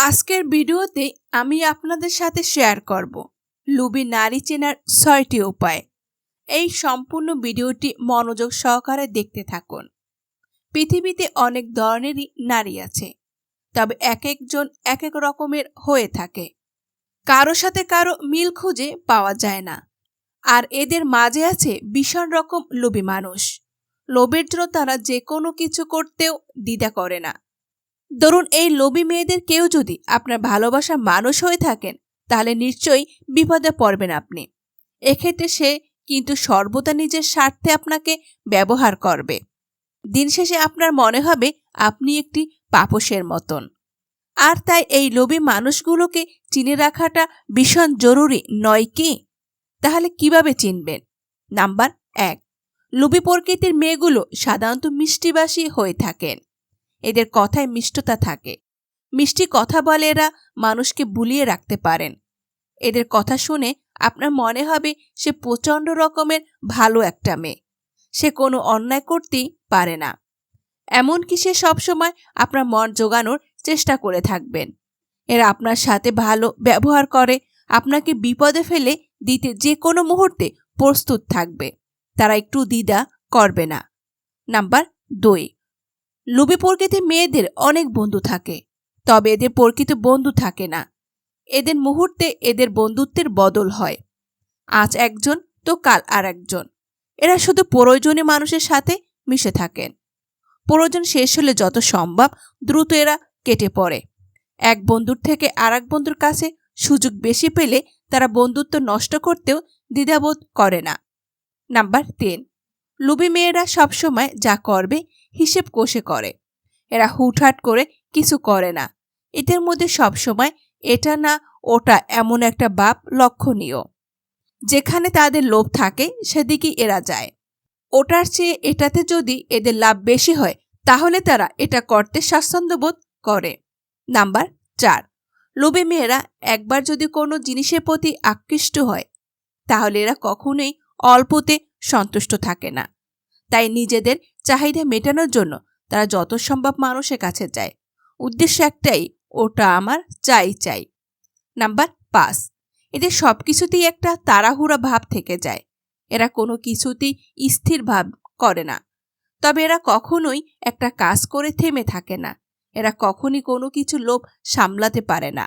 আজকের ভিডিওতে আমি আপনাদের সাথে শেয়ার করব লুবি নারী চেনার ৬টি উপায়। এই সম্পূর্ণ ভিডিওটি মনোযোগ সহকারে দেখতে থাকুন। পৃথিবীতে অনেক ধরনেরই নারী আছে, তবে এক একজন এক এক রকমের হয়ে থাকে। কারো সাথে কারো মিল খুঁজে পাওয়া যায় না। আর এদের মাঝে আছে ভীষণ রকম লোভী মানুষ। লোভের জন্য তারা যে কোনো কিছু করতেও দ্বিধা করে না। ধরুন, এই লোভী মেয়েদের কেউ যদি আপনার ভালোবাসার মানুষ হয়ে থাকেন, তাহলে নিশ্চয়ই বিপদে পড়বেন আপনি। এক্ষেত্রে সে কিন্তু সর্বদা নিজের স্বার্থে আপনাকে ব্যবহার করবে। দিন শেষে আপনার মনে হবে আপনি একটি পাপোশের মতন। আর তাই এই লোভী মানুষগুলোকে চিনে রাখাটা ভীষণ জরুরি নয় কি? তাহলে কিভাবে চিনবেন? নাম্বার ১, লোভী প্রকৃতির মেয়েগুলো সাধারণত মিষ্টিবাসী হয়ে থাকেন। এদের কথায় মিষ্টতা থাকে। মিষ্টি কথা বলে এরা মানুষকে বুলিয়ে রাখতে পারেন। এদের কথা শুনে আপনার মনে হবে সে প্রচণ্ড রকমের ভালো একটা মেয়ে। সে কোনো অন্যায় করতেই পারে না। এমনকি সে সবসময় আপনার মন জোগানোর চেষ্টা করে থাকবেন। এরা আপনার সাথে ভালো ব্যবহার করে, আপনাকে বিপদে ফেলে দিতে যে কোনো মুহূর্তে প্রস্তুত থাকবে। তারা একটু দ্বিধা করবে না। নাম্বার ২, লোভী প্রকৃতির মেয়েদের অনেক বন্ধু থাকে, তবে এদের প্রকৃত বন্ধু থাকে না। এদের মুহূর্তে এদের বন্ধুত্বের বদল হয়। আজ একজন তো কাল আর একজন। এরা শুধু প্রয়োজনীয় মানুষের সাথে মিশে থাকেন। প্রয়োজন শেষ হলে যত সম্ভব দ্রুত এরা কেটে পড়ে। এক বন্ধুর থেকে আর এক বন্ধুর কাছে সুযোগ বেশি পেলে তারা বন্ধুত্ব নষ্ট করতেও দ্বিধাবোধ করে না। নাম্বার ৩, লোভী মেয়েরা সবসময় যা করবে হিসেব কষে করে। এরা হুটহাট করে কিছু করে না। এদের মধ্যে সবসময় এটা না ওটা এমন একটা ভাব লক্ষণীয়। যেখানে তাদের লোভ থাকে সেদিকেই এরা যায়। ওটার চেয়ে এটাতে যদি এদের লাভ বেশি হয় তাহলে তারা এটা করতে স্বাচ্ছন্দ্যবোধ করে। নাম্বার ৪, লোভী মেয়েরা একবার যদি কোনো জিনিসের প্রতি আকৃষ্ট হয় তাহলে এরা কখনোই অল্পতে সন্তুষ্ট থাকে না। তাই নিজেদের চাহিদা মেটানোর জন্য তারা যত সম্ভব মানুষের কাছে যায়। উদ্দেশ্য একটাই, ওটা আমার চাই। নাম্বার ৫, এদের সব কিছুতেই একটা তাড়াহুড়া ভাব থেকে যায়। এরা কোনো কিছুতেই স্থির ভাব করে না। তবে এরা কখনোই একটা কাজ করে থেমে থাকে না। এরা কখনই কোনো কিছু লোভ সামলাতে পারে না।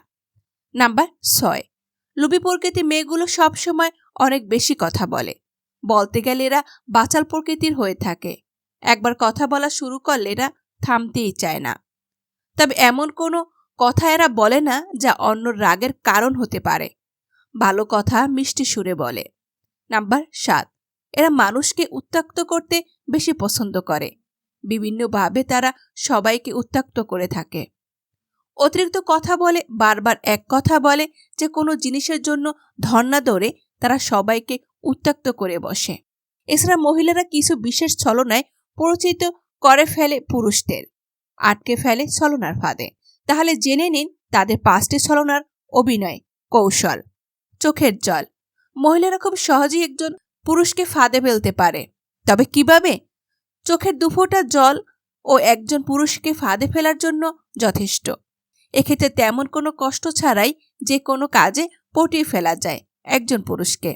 নাম্বার ৬, লোভী প্রকৃতির মেয়েগুলো সবসময় অনেক বেশি কথা বলে। বলতে গেলে এরা বাচাল প্রকৃতির হয়ে থাকে। একবার কথা বলা শুরু করলে এরা থামতেই চায় না। তবে এমন কোনো কথা এরা বলে না যা অন্য রাগের কারণ হতে পারে। ভালো কথা মিষ্টি সুরে বলে। নাম্বার ৭, এরা মানুষকে উত্ত্যক্ত করতে বেশি পছন্দ করে। বিভিন্নভাবে তারা সবাইকে উত্ত্যক্ত করে থাকে। অতিরিক্ত কথা বলে, বারবার এক কথা বলে, যে কোনো জিনিসের জন্য ধর্ণা ধরে তারা সবাইকে উত্ত্যক্ত করে বসে। এছাড়া মহিলারা কিছু বিশেষ ছলনায় পরিচিত করে ফেলে পুরুষদের, আটকে ফেলে ছলনার ফাঁদে। তাহলে জেনে নিন তাদের ৫টি ছলনার অভিনয় কৌশল। চোখের জল। মহিলারা খুব সহজেই একজন পুরুষকে ফাঁদে ফেলতে পারে। তবে কিভাবে? চোখের ২ ফোঁটা জল ও একজন পুরুষকে ফাঁদে ফেলার জন্য যথেষ্ট। এক্ষেত্রে তেমন কোনো কষ্ট ছাড়াই যে কোনো কাজে পটিয়ে ফেলা যায় একজন পুরুষকে।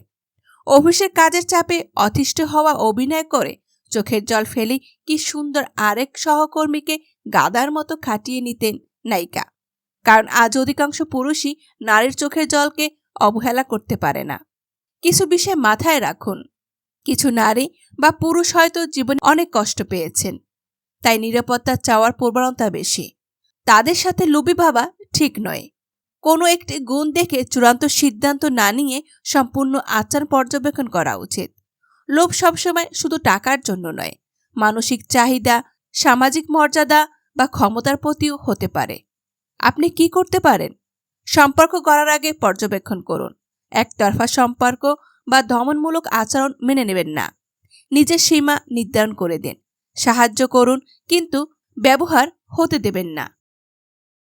অফিসের কাজের চাপে অতিষ্ঠ হওয়া অভিনয় করে চোখের জল ফেলে কি সুন্দর আরেক সহকর্মীকে গাদার মতো খাটিয়ে নিতেন নায়িকা। কারণ আজ অধিকাংশ পুরুষই নারীর চোখের জলকে অবহেলা করতে পারে না। কিছু বিষয় মাথায় রাখুন। কিছু নারী বা পুরুষ হয়তো জীবনে অনেক কষ্ট পেয়েছেন, তাই নিরাপত্তা চাওয়ার প্রবণতা বেশি। তাদের সাথে লোভী ভাবা ঠিক নয়। কোনো একটি গুণ দেখে চূড়ান্ত সিদ্ধান্ত না নিয়ে সম্পূর্ণ আচরণ পর্যবেক্ষণ করা উচিত। লোভ সবসময় শুধু টাকার জন্য নয়, মানসিক চাহিদা, সামাজিক মর্যাদা বা ক্ষমতার প্রতিও হতে পারে। আপনি কি করতে পারেন? সম্পর্ক গড়ার আগে পর্যবেক্ষণ করুন। একতরফা সম্পর্ক বা দমনমূলক আচরণ মেনে নেবেন না। নিজের সীমা নির্ধারণ করে দিন। সাহায্য করুন, কিন্তু ব্যবহার হতে দেবেন না।